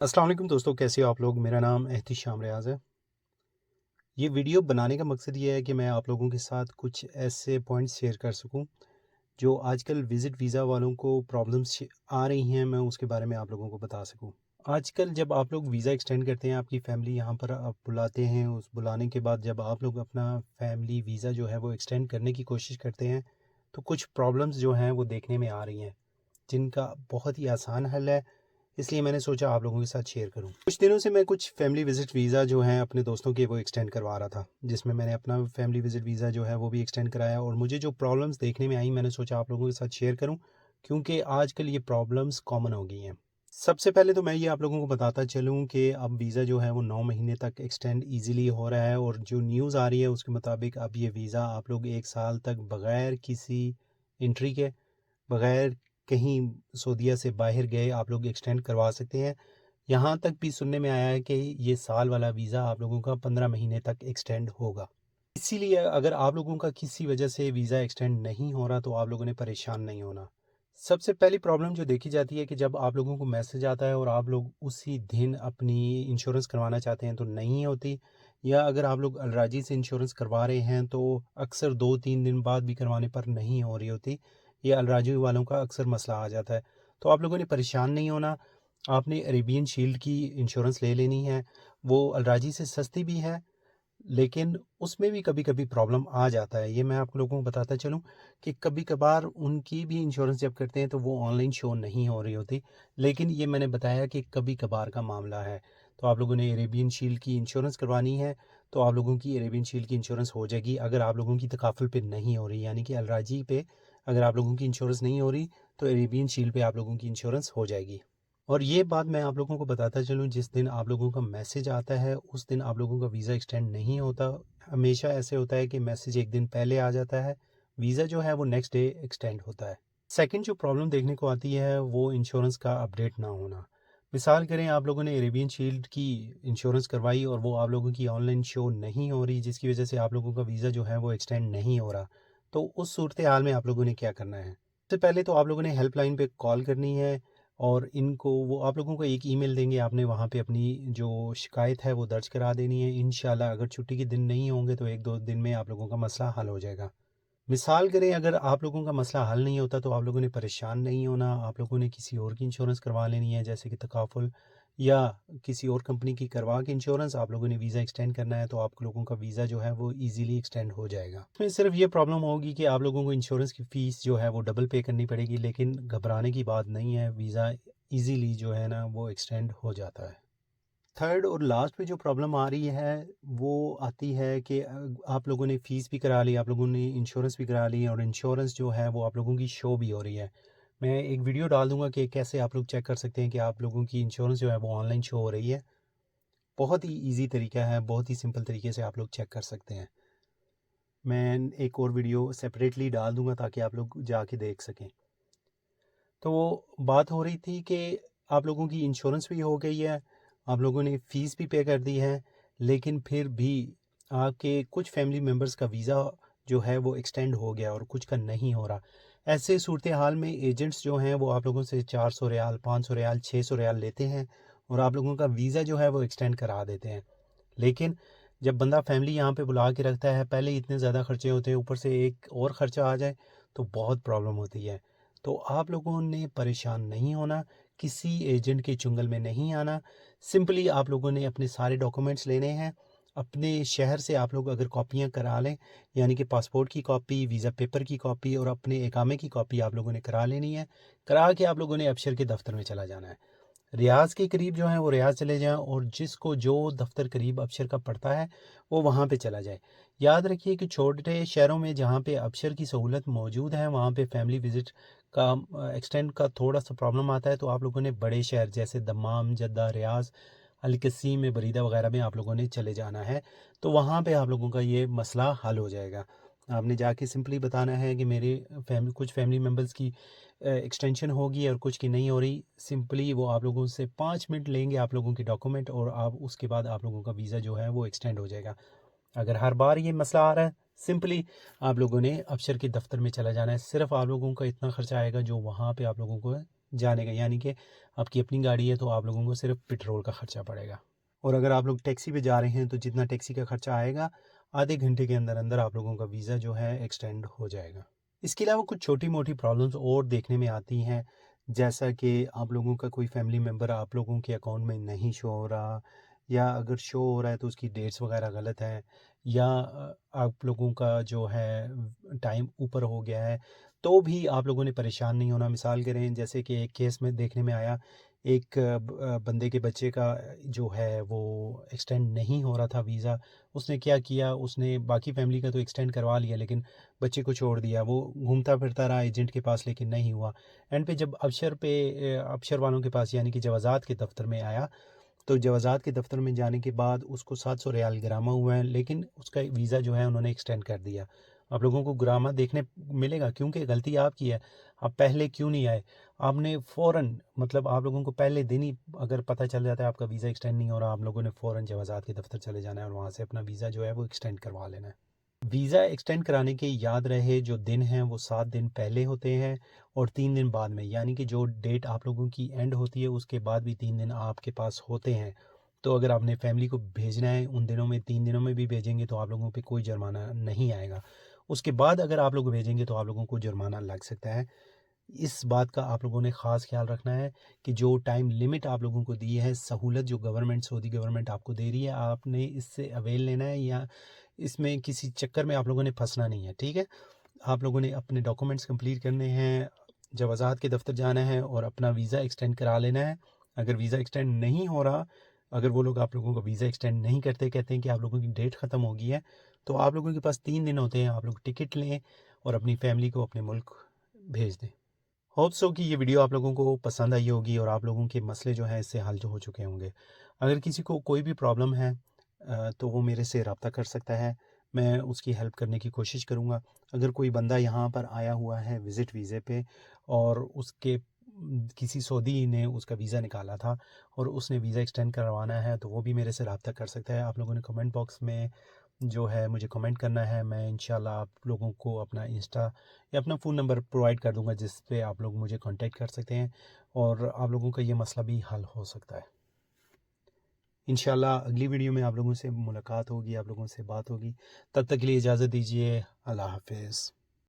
अस्सलाम वालेकुम दोस्तों, कैसे हो आप लोग। मेरा नाम एहतिशाम रियाज़ है। ये वीडियो बनाने का मकसद ये है कि मैं आप लोगों के साथ कुछ ऐसे पॉइंट्स शेयर कर सकूं जो आजकल विज़िट वीज़ा वालों को प्रॉब्लम्स आ रही हैं, मैं उसके बारे में आप लोगों को बता सकूं। आजकल जब आप लोग वीज़ा एक्सटेंड करते हैं, आपकी फ़ैमिली यहाँ पर आप बुलाते हैं, उस बुलाने के बाद जब आप लोग अपना फ़ैमिली वीज़ा जो है वो एक्सटेंड करने की कोशिश करते हैं, तो कुछ प्रॉब्लम्स जो हैं वो देखने में आ रही हैं, जिनका बहुत ही आसान हल है। इसलिए मैंने सोचा आप लोगों के साथ शेयर करूं। कुछ दिनों से मैं कुछ फैमिली विज़िट वीज़ा जो हैं अपने दोस्तों के वो एक्सटेंड करवा रहा था, जिसमें मैंने अपना फैमिली विज़िट वीज़ा जो है वो भी एक्सटेंड कराया, और मुझे जो प्रॉब्लम्स देखने में आई मैंने सोचा आप लोगों के साथ शेयर करूं, क्योंकि आजकल ये प्रॉब्लम्स कॉमन हो गई हैं। सबसे पहले तो मैं ये आप लोगों को बताता चलूं कि अब वीज़ा जो है वो 9 महीने तक एक्सटेंड ईज़िली हो रहा है, और जो न्यूज़ आ रही है उसके मुताबिक अब ये वीज़ा आप लोग 1 साल तक बग़ैर किसी एंट्री के, बग़ैर कहीं सऊदीया से बाहर गए आप लोग एक्सटेंड करवा सकते हैं। यहाँ तक भी सुनने में आया है कि ये साल वाला वीज़ा आप लोगों का 15 महीने तक एक्सटेंड होगा। इसीलिए अगर आप लोगों का किसी वजह से वीज़ा एक्सटेंड नहीं हो रहा तो आप लोगों ने परेशान नहीं होना। सबसे पहली प्रॉब्लम जो देखी जाती है कि जब आप लोगों को मैसेज आता है और आप लोग उसी दिन अपनी इंश्योरेंस करवाना चाहते हैं तो नहीं होती, या अगर आप लोग अलराजी से इंश्योरेंस करवा रहे हैं तो अक्सर 2-3 दिन बाद भी करवाने पर नहीं हो रही होती। ये अलराजी वालों का अक्सर मसला आ जाता है। तो आप लोगों ने परेशान नहीं होना। आपने अरेबियन शील्ड की इंश्योरेंस ले लेनी है। वो अलराजी से सस्ती भी है, लेकिन उसमें भी कभी-कभी प्रॉब्लम आ जाता है। ये मैं आप लोगों को बताता चलूँ कि कभी-कभार उनकी भी इंश्योरेंस जब करते हैं तो वो ऑनलाइन शो नहीं हो रही होती। लेकिन ये मैंने बताया कि कभी-कभार का मामला है। तो आप लोगों ने अरेबियन शील्ड की इंश्योरेंस करवानी है, तो आप लोगों की अरेबियन शील्ड की इंश्योरेंस हो जाएगी। अगर आप लोगों की तकाफुल पे नहीं हो रही, यानी कि अलराजी पे अगर आप लोगों की इंश्योरेंस नहीं हो रही, तो अरेबियन शील्ड पे आप लोगों की इंश्योरेंस हो जाएगी। और ये बात मैं आप लोगों को बताता चलूँ, जिस दिन आप लोगों का मैसेज आता है उस दिन आप लोगों का वीज़ा एक्सटेंड नहीं होता। हमेशा ऐसे होता है कि मैसेज एक दिन पहले आ जाता है, वीज़ा जो है वो नेक्स्ट डे एक्सटेंड होता है। सेकंड जो प्रॉब्लम देखने को आती है वो इंश्योरेंस का अपडेट ना होना। मिसाल करें आप लोगों ने अरेबियन शील्ड की इंश्योरेंस करवाई और वो आप लोगों की ऑनलाइन शो नहीं हो रही, जिसकी वजह से आप लोगों का वीज़ा जो है वो एक्सटेंड नहीं हो रहा। तो उस सूरत हाल में आप लोगों ने क्या करना है? सबसे पहले तो आप लोगों ने हेल्पलाइन पे कॉल करनी है, और इनको वो आप लोगों को एक ईमेल देंगे, आपने वहाँ पे अपनी जो शिकायत है वो दर्ज करा देनी है। इंशाल्लाह अगर छुट्टी के दिन नहीं होंगे तो 1-2 दिन में आप लोगों का मसला हल हो जाएगा। मिसाल करें अगर आप लोगों का मसला हल नहीं होता तो आप लोगों ने परेशान नहीं होना, आप लोगों ने किसी और की इंश्योरेंस करवा लेनी है, जैसे कि तकाफुल या किसी और कंपनी की करवा के इंश्योरेंस आप लोगों ने वीज़ा एक्सटेंड करना है, तो आप लोगों का वीज़ा जो है वो इजीली एक्सटेंड हो जाएगा। इसमें सिर्फ ये प्रॉब्लम होगी कि आप लोगों को इंश्योरेंस की फ़ीस जो है वो डबल पे करनी पड़ेगी, लेकिन घबराने की बात नहीं है, वीज़ा इजीली जो है ना वो एक्सटेंड हो जाता है। थर्ड और लास्ट में जो प्रॉब्लम आ रही है वो आती है कि आप लोगों ने फ़ीस भी करा ली, आप लोगों ने इंश्योरेंस भी करा ली, और इंश्योरेंस जो है वो आप लोगों की शो भी हो रही है। मैं एक वीडियो डाल दूंगा कि कैसे आप लोग चेक कर सकते हैं कि आप लोगों की इंश्योरेंस जो है वो ऑनलाइन शो हो रही है। बहुत ही इजी तरीका है, बहुत ही सिंपल तरीके से आप लोग चेक कर सकते हैं। मैं एक और वीडियो सेपरेटली डाल दूंगा ताकि आप लोग जाके देख सकें। तो बात हो रही थी कि आप लोगों की इंश्योरेंस भी हो गई है, आप लोगों ने फ़ीस भी पे कर दी है, लेकिन फिर भी आपके कुछ फैमिली मेम्बर्स का वीज़ा जो है वो एक्सटेंड हो गया और कुछ का नहीं हो रहा। ऐसे सूरत हाल में एजेंट्स जो हैं वो आप लोगों से 400 रियाल, 500 रियाल, 600 रियाल लेते हैं, और आप लोगों का वीज़ा जो है वो एक्सटेंड करा देते हैं। लेकिन जब बंदा फैमिली यहाँ पे बुला के रखता है, पहले इतने ज़्यादा खर्चे होते हैं, ऊपर से एक और ख़र्चा आ जाए तो बहुत प्रॉब्लम होती है। तो आप लोगों ने परेशान नहीं होना, किसी एजेंट के चुंगल में नहीं आना। सिंपली आप लोगों ने अपने सारे डॉक्यूमेंट्स लेने हैं। अपने शहर से आप लोग अगर कॉपियाँ करा लें, यानी कि पासपोर्ट की कॉपी, वीज़ा पेपर की कॉपी और अपने इकामे की कॉपी आप लोगों ने करा लेनी है। करा के आप लोगों ने अबशर के दफ्तर में चला जाना है। रियाज़ के करीब जो है वो रियाज़ चले जाएँ, और जिसको जो दफ्तर करीब अबशर का पड़ता है वो वहाँ पे चला जाए। याद रखिए कि छोटे शहरों में जहाँ पे अबशर की सहूलत मौजूद है वहाँ पे फैमिली विज़िट का एक्सटेंड का थोड़ा सा प्रॉब्लम आता है, तो आप लोगों ने बड़े शहर जैसे दम्माम, जद्दा, रियाज़, अलकसीम में, बरीदा वगैरह में आप लोगों ने चले जाना है। तो वहाँ पे आप लोगों का ये मसला हल हो जाएगा। आपने जाके सिंपली बताना है कि मेरे कुछ फैमिली मेम्बर्स की एक्सटेंशन होगी और कुछ की नहीं हो रही। सिंपली वो आप लोगों से 5 मिनट लेंगे, आप लोगों के डॉक्यूमेंट, और आप उसके बाद आप लोगों का वीज़ा जो है वो एक्सटेंड हो जाएगा। अगर हर बार ये मसला आ रहा है, सिंपली आप लोगों ने अबशर के दफ्तर में चला जाना है। सिर्फ आप लोगों का इतना खर्चा आएगा जो वहाँ पे आप लोगों को जाने का, यानी कि آپ کی اپنی گاڑی ہے تو آپ لوگوں کو صرف پیٹرول کا خرچہ پڑے گا، اور اگر آپ لوگ ٹیکسی پہ جا رہے ہیں تو جتنا ٹیکسی کا خرچہ آئے گا آدھے گھنٹے کے اندر اندر آپ لوگوں کا ویزا جو ہے ایکسٹینڈ ہو جائے گا۔ اس کے علاوہ کچھ چھوٹی موٹی پرابلمس اور دیکھنے میں آتی ہیں، جیسا کہ آپ لوگوں کا کوئی فیملی ممبر آپ لوگوں کے اکاؤنٹ میں نہیں شو ہو رہا، یا اگر شو ہو رہا ہے تو اس کی ڈیٹس وغیرہ غلط ہیں، یا آپ لوگوں کا جو ہے ٹائم اوپر ہو گیا ہے، تو بھی آپ لوگوں نے پریشان نہیں ہونا۔ مثال کریں جیسے کہ ایک کیس میں دیکھنے میں آیا، ایک بندے کے بچے کا جو ہے وہ ایکسٹینڈ نہیں ہو رہا تھا ویزا۔ اس نے کیا کیا، اس نے باقی فیملی کا تو ایکسٹینڈ کروا لیا لیکن بچے کو چھوڑ دیا، وہ گھومتا پھرتا رہا ایجنٹ کے پاس لیکن نہیں ہوا۔ اینڈ پہ جب ابشر والوں کے پاس یعنی کہ جوازات کے دفتر میں آیا، تو جوازات کے دفتر میں جانے کے بعد اس کو 700 ریال گرامہ ہوا ہے، لیکن اس کا ویزا جو ہے انہوں نے ایکسٹینڈ کر دیا۔ آپ لوگوں کو گرامہ دیکھنے ملے گا کیونکہ غلطی آپ کی ہے، آپ پہلے کیوں نہیں آئے؟ آپ نے فوراً، مطلب آپ لوگوں کو پہلے دن ہی اگر پتہ چل جاتا ہے آپ کا ویزا ایکسٹینڈ نہیں ہو رہا، آپ لوگوں نے فوراً جوازات کے دفتر چلے جانا ہے اور وہاں سے اپنا ویزا جو ہے وہ ایکسٹینڈ کروا لینا ہے۔ ویزا ایکسٹینڈ کرانے کے یاد رہے جو دن ہیں وہ 7 دن پہلے ہوتے ہیں اور 3 دن بعد میں، یعنی کہ جو ڈیٹ آپ لوگوں کی اینڈ ہوتی ہے اس کے بعد بھی 3 دن آپ کے پاس ہوتے ہیں۔ تو اگر آپ نے فیملی کو بھیجنا ہے ان دنوں میں، 3 دنوں میں بھی بھیجیں گے تو آپ لوگوں پہ کوئی جرمانہ نہیں آئے گا۔ اس کے بعد اگر آپ لوگ بھیجیں گے تو آپ لوگوں کو جرمانہ لگ سکتا ہے۔ اس بات کا آپ لوگوں نے خاص خیال رکھنا ہے کہ جو ٹائم لمٹ آپ لوگوں کو دی ہے، سہولت جو سعودی گورنمنٹ آپ کو دے رہی ہے، آپ نے اس سے اویل لینا ہے، یا اس میں کسی چکر میں آپ لوگوں نے پھنسنا نہیں ہے، ٹھیک ہے؟ آپ لوگوں نے اپنے ڈاکومنٹس کمپلیٹ کرنے ہیں، جوازات کے دفتر جانا ہے اور اپنا ویزا ایکسٹینڈ کرا لینا ہے۔ اگر ویزا ایکسٹینڈ نہیں ہو رہا، اگر وہ لوگ آپ لوگوں کو ویزا ایکسٹینڈ نہیں کرتے، کہتے ہیں کہ آپ لوگوں کی ڈیٹ ختم ہو گئی ہے، تو آپ لوگوں کے پاس 3 دن ہوتے ہیں، آپ لوگ ٹکٹ لیں اور اپنی فیملی کو اپنے ملک بھیج دیں۔ ہوپ سو کہ یہ ویڈیو آپ لوگوں کو پسند آئی ہوگی اور آپ لوگوں کے مسئلے جو ہیں اس سے حل جو ہو چکے ہوں گے۔ اگر کسی کو کوئی بھی پرابلم ہے تو وہ میرے سے رابطہ کر سکتا ہے، میں اس کی ہیلپ کرنے کی کوشش کروں گا۔ اگر کوئی بندہ یہاں پر آیا ہوا ہے وزٹ ویزے پہ اور اس کے کسی سعودی نے اس کا ویزا نکالا تھا اور اس نے ویزا ایکسٹینڈ کروانا ہے تو وہ بھی میرے سے رابطہ کر سکتا ہے۔ آپ لوگوں نے کمنٹ باکس میں جو ہے مجھے کمنٹ کرنا ہے، میں انشاءاللہ آپ لوگوں کو اپنا انسٹا یا اپنا فون نمبر پرووائڈ کر دوں گا جس پہ آپ لوگ مجھے کانٹیکٹ کر سکتے ہیں اور آپ لوگوں کا یہ مسئلہ بھی حل ہو سکتا ہے۔ انشاءاللہ اگلی ویڈیو میں آپ لوگوں سے ملاقات ہوگی، آپ لوگوں سے بات ہوگی۔ تب تک کے لیے اجازت دیجیے، اللہ حافظ۔